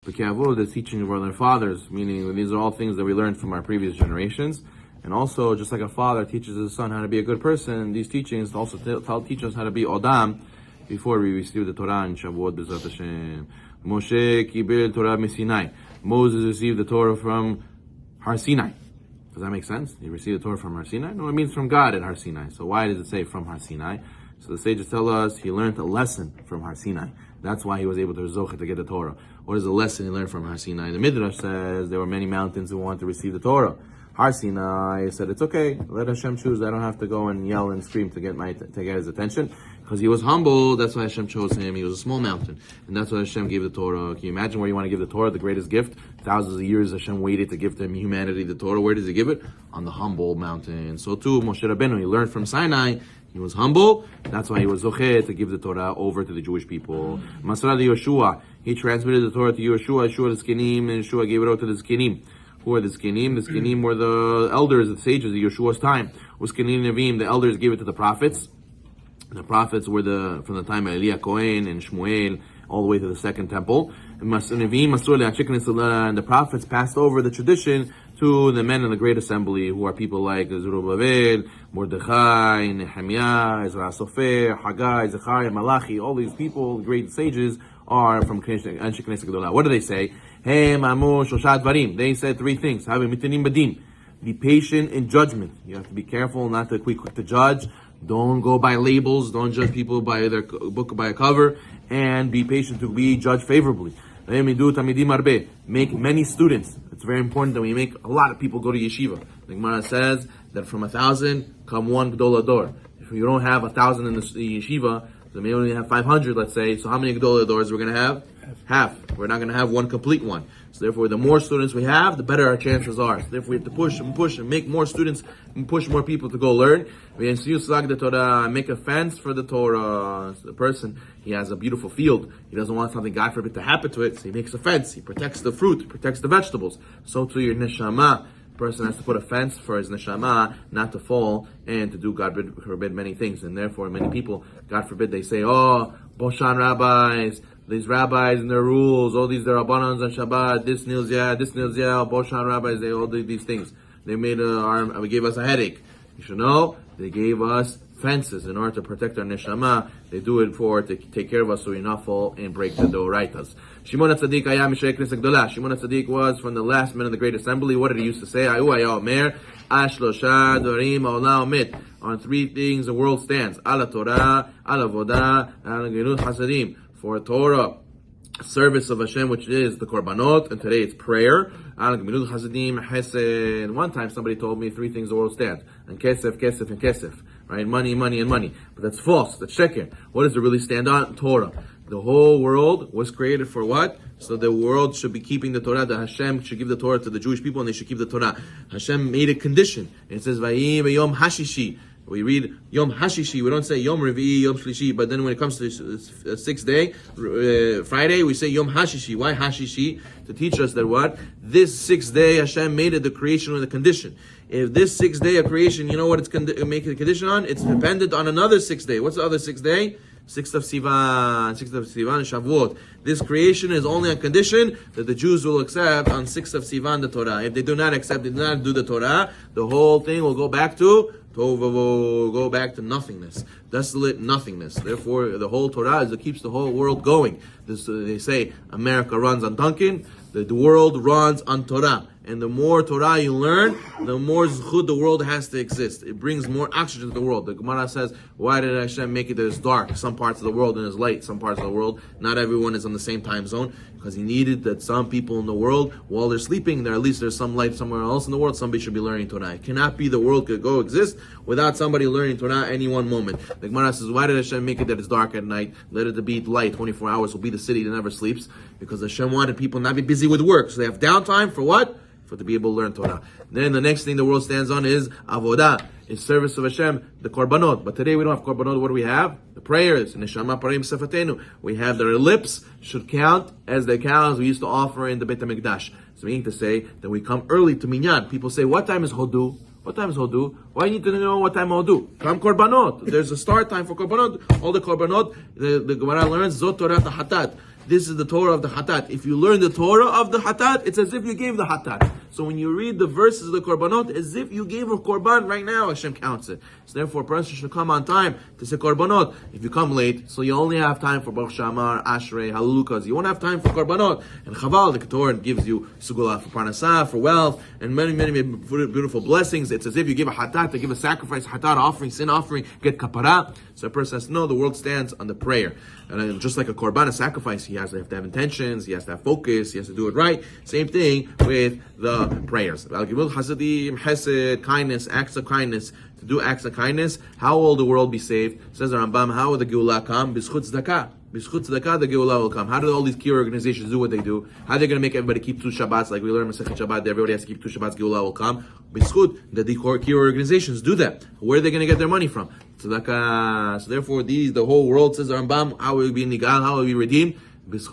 Pirkei Avot, the teaching of our fathers, meaning these are all things that we learned from our previous generations. And also, just like a father teaches his son how to be a good person, these teachings also teach us how to be Odam before we receive the Torah in Shavuot B'ezrat Hashem. Moshe kibel Torah Sinai. Moses received the Torah from Har Sinai. Does that make sense? He received the Torah from Har Sinai? No, it means from God at Har Sinai. So why does it say from Har Sinai? So the sages tell us he learned a lesson from Har Sinai. That's why he was able to zoche to get the Torah. What is the lesson he learned from Har Sinai? The Midrash says there were many mountains who wanted to receive the Torah. Har Sinai said, it's okay, let Hashem choose. I don't have to go and yell and scream to get his attention. Because he was humble, that's why Hashem chose him. He was a small mountain. And that's why Hashem gave the Torah. Can you imagine where you want to give the Torah, the greatest gift? Thousands of years Hashem waited to give to humanity the Torah. Where does he give it? On the humble mountain. So too, Moshe Rabbeinu, he learned from Sinai. He was humble. That's why he was zocheh to give the Torah over to the Jewish people. Masra de Yeshua, he transmitted the Torah to Yeshua. Yeshua the Zkenim, and Yeshua gave it out to the Zkenim. Who are the Zkenim? The Zkenim were the elders, the sages of Yeshua's time. Uskenim Nevim, the elders gave it to the prophets. The prophets were from the time of Eliah Cohen and Shmuel all the way to the second temple. And the prophets passed over the tradition to the men in the great assembly, who are people like Zerubbabel, Mordechai, Nehemiah, Ezra Sofer, Haggai, Zechariah, Malachi. All these people, great sages, are from Anshe Knesset Gedolah. What do they say? They said three things. Be patient in judgment. You have to be careful not to be quick to judge. Don't go by labels. Don't judge people by their book by a cover. And be patient to be judged favorably. Make many students. It's very important that we make a lot of people go to yeshiva. The Gemara says that from 1,000 come one Gdol Ador. If you don't have 1,000 in the yeshiva, so maybe only have 500, let's say. So how many Gdol Adors we're going to have? Half. We're not going to have one complete one. So therefore, the more students we have, the better our chances are. So therefore, we have to push and make more students and push more people to go learn. We make a fence for the Torah. So the person, he has a beautiful field. He doesn't want something, God forbid, to happen to it. So he makes a fence. He protects the fruit, protects the vegetables. So to your neshama, the person has to put a fence for his neshama not to fall and to do, God forbid, many things. And therefore, many people, God forbid, they say, oh, Boshan rabbis, these rabbis and their rules, all these, the Rabbanans on Shabbat, this nils Boshan rabbis, they all did these things. They made gave us a headache. You should know, they gave us fences in order to protect our neshama. They do it to take care of us so we not fall and break the dooraitas. Shimon HaTzadik ayam Mishayek Knesset Gdolah. Shimon HaTzadik was from the last men of the great assembly. What did he used to say? Ayu aya omer, ashlosha dorim ha'olam omid. On three things the world stands. Ala Torah, ala Avodah, ala Gemilut Hasadim. For Torah, service of Hashem, which is the Korbanot, and today it's prayer. One time somebody told me three things the world stands. And kesef, kesef, and kesef. Right? Money, money, and money. But that's false. That's sheker. What does it really stand on? Torah. The whole world was created for what? So the world should be keeping the Torah. That Hashem should give the Torah to the Jewish people, and they should keep the Torah. Hashem made a condition. It says, Vayim Yom Hashishi. We read Yom Hashishi. We don't say Yom Revi'i, Yom Shlishi. But then when it comes to the sixth day, Friday, we say Yom Hashishi. Why Hashishi? To teach us that what? This sixth day, Hashem made it the creation with a condition. If this sixth day of creation, you know what it's making a condition on? It's dependent on another sixth day. What's the other sixth day? 6th of Sivan, Shavuot. This creation is only on condition that the Jews will accept on 6th of Sivan the Torah. If they do not accept, they do not do the Torah, the whole thing will go back to Tovavo, go back to nothingness, desolate nothingness. Therefore, the whole Torah is what keeps the whole world going. They say America runs on Duncan, the world runs on Torah. And the more Torah you learn, the more zchut the world has to exist. It brings more oxygen to the world. The Gemara says, why did Hashem make it that it's dark? Some parts of the world and it's light. Some parts of the world, not everyone is on the same time zone. Because he needed that some people in the world, while they're sleeping, at least there's some light somewhere else in the world, somebody should be learning Torah. It cannot be the world could go exist without somebody learning Torah any one moment. The Gemara says, why did Hashem make it that it's dark at night? Let it be light, 24 hours will be the city that never sleeps. Because Hashem wanted people not be busy with work. So they have downtime for what? For to be able to learn Torah. Then the next thing the world stands on is avodah, is service of Hashem, the korbanot. But today we don't have korbanot. What do we have? The prayers. Neshama parim sefatenu. We have their lips should count as they count as we used to offer in the Beit HaMikdash. So meaning to say that we come early to minyan. People say, what time is hodu? What time is hodu? Why do you need to know what time hodu? Come korbanot. There's a start time for korbanot. All the korbanot, the Gemara learns, zot Torah hatat. This is the Torah of the Hatat. If you learn the Torah of the Hatat, it's as if you gave the Hatat. So when you read the verses of the Korbanot, as if you gave a Korban right now, Hashem counts it. So therefore, a person should come on time to say Korbanot. If you come late, so you only have time for Baruch Shamar, Ashrei, Halukas. You won't have time for Korbanot. And Chaval, the Torah gives you Sugula for Parnasah, for wealth, and many, many beautiful blessings. It's as if you give a Hatat, to give a sacrifice, Hatat offering, sin offering, get Kapara. So a person has to know the world stands on the prayer. And just like a Korban, a sacrifice, he has to have intentions, he has to have focus, he has to do it right. Same thing with the prayers. Chesed, kindness, acts of kindness. To do acts of kindness, how will the world be saved? Says the Rambam, how will the Geulah come? B'schut tzedakah. B'schut tzedakah, the Geulah will come. How do all these key organizations do what they do? How are they going to make everybody keep 2 Shabbats? Like we learn in Masechet Shabbat, everybody has to keep 2 Shabbats, Geulah will come. B'schut, the key organizations do that. Where are they going to get their money from? Tzedakah. So therefore, the whole world, says the Rambam, how will we be nigal, how will we be redeemed? B'schut